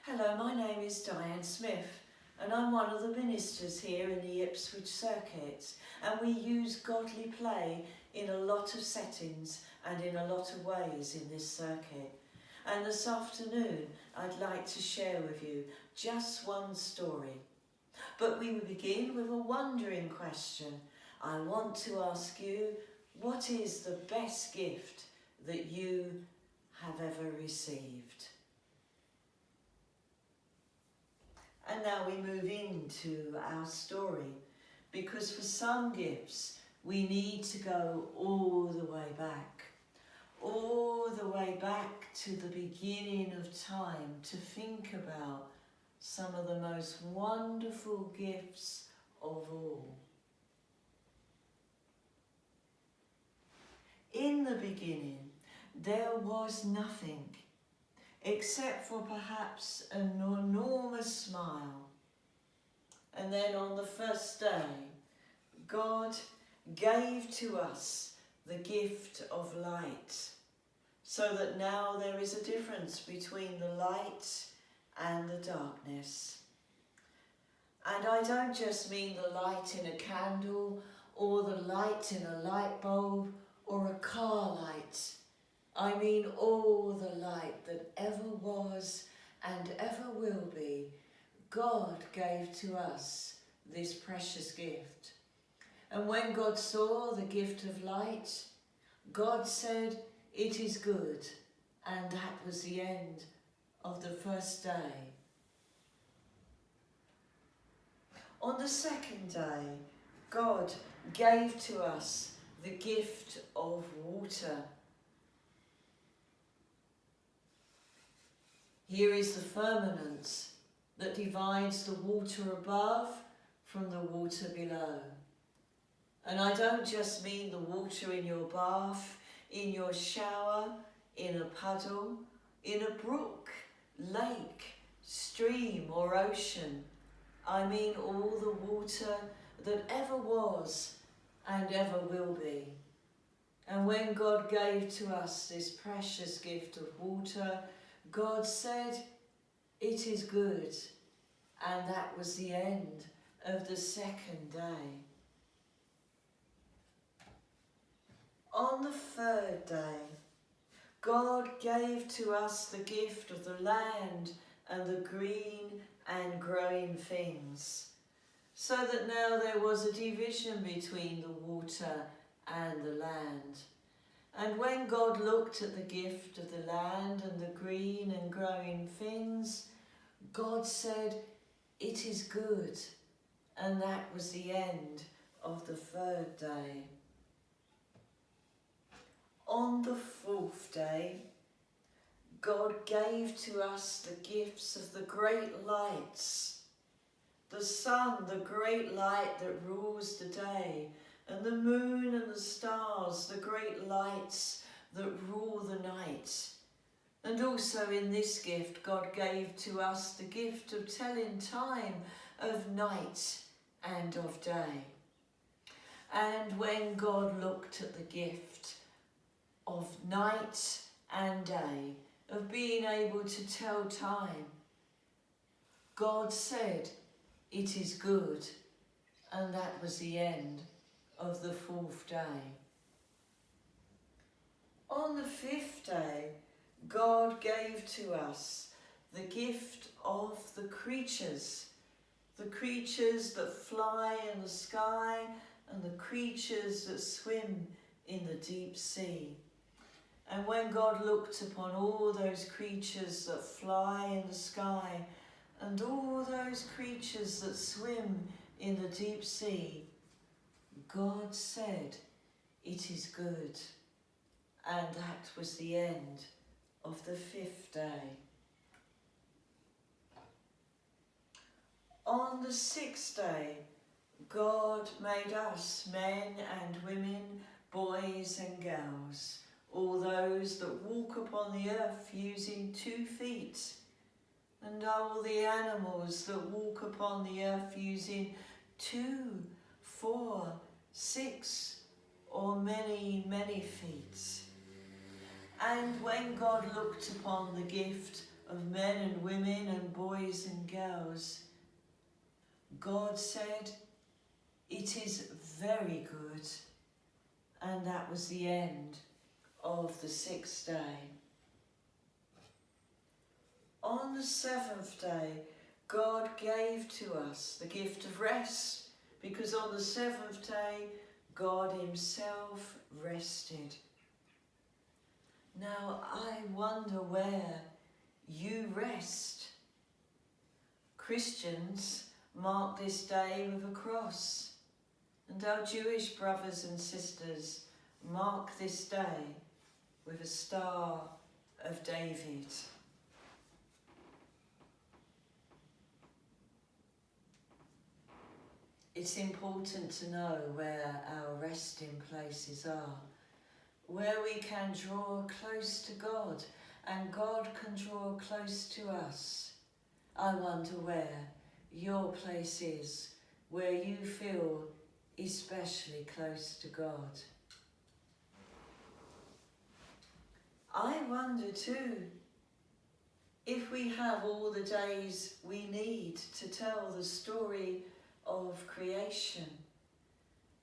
Hello, my name is Diane Smith and I'm one of the ministers here in the Ipswich circuit, and we use godly play in a lot of settings and in a lot of ways in this circuit. And this afternoon I'd like to share with you just one story. But we will begin with a wondering question. I want to ask you, what is the best gift that you have ever received? And now we move into our story, because for some gifts we need to go all the way back to the beginning of time to think about some of the most wonderful gifts of all. In the beginning, there was nothing except for perhaps an enormous smile. And then on the first day, God gave to us the gift of light, so that now there is a difference between the light and the darkness. And I don't just mean the light in a candle or the light in a light bulb or a car light. I mean all the light that ever was and ever will be. God gave to us this precious gift. And when God saw the gift of light, God said, "It is good." And that was the end of the first day. On the second day, God gave to us the gift of water. Here is the firmament that divides the water above from the water below. And I don't just mean the water in your bath, in your shower, in a puddle, in a brook, lake, stream or ocean. I mean all the water that ever was and ever will be. And when God gave to us this precious gift of water, God said, "It is good." And that was the end of the second day. On the third day, God gave to us the gift of the land and the green and growing things, so that now there was a division between the water and the land. And when God looked at the gift of the land and the green and growing things, God said, "It is good." And that was the end of the third day. On the fourth day, God gave to us the gifts of the great lights, the sun, the great light that rules the day, and the moon and the stars, the great lights that rule the night. And also in this gift, God gave to us the gift of telling time of night and of day. And when God looked at the gift of night and day, of being able to tell time, God said, "It is good." And that was the end of the fourth day. On the fifth day, God gave to us the gift of the creatures that fly in the sky and the creatures that swim in the deep sea. And when God looked upon all those creatures that fly in the sky and all those creatures that swim in the deep sea, God said, "It is good." And that was the end of the fifth day. On the sixth day, God made us, men and women, boys and girls, all those that walk upon the earth using 2 feet, and all the animals that walk upon the earth using 2, 4, 6, or many, many feet. And when God looked upon the gift of men and women and boys and girls, God said, "It is very good." And that was the end of the 6th day. On the 7th day, God gave to us the gift of rest, because on the 7th day, God himself rested. Now, I wonder where you rest. Christians mark this day with a cross, and our Jewish brothers and sisters mark this day with a Star of David. It's important to know where our resting places are, where we can draw close to God and God can draw close to us. I wonder where your place is, where you feel especially close to God. I wonder too if we have all the days we need to tell the story of creation.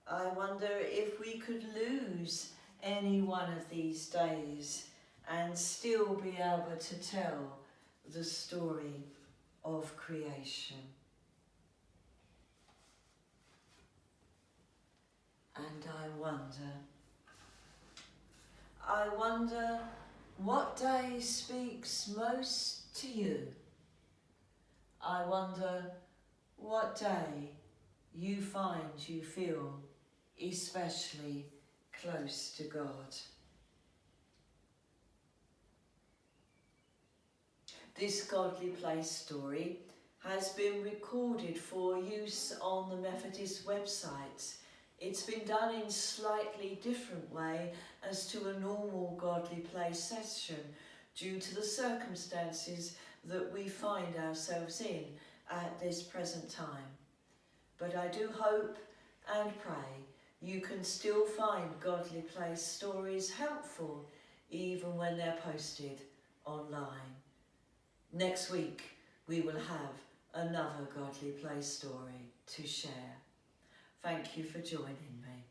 I wonder if we could lose any one of these days and still be able to tell the story of creation. And I wonder what day speaks most to you. I wonder what day you find you feel especially close to God. This Godly Place story has been recorded for use on the Methodist website. It's been done in slightly different way as to a normal Godly Place session due to the circumstances that we find ourselves in at this present time. But I do hope and pray you can still find Godly Place stories helpful even when they're posted online. Next week we will have another Godly Place story to share. Thank you for joining me.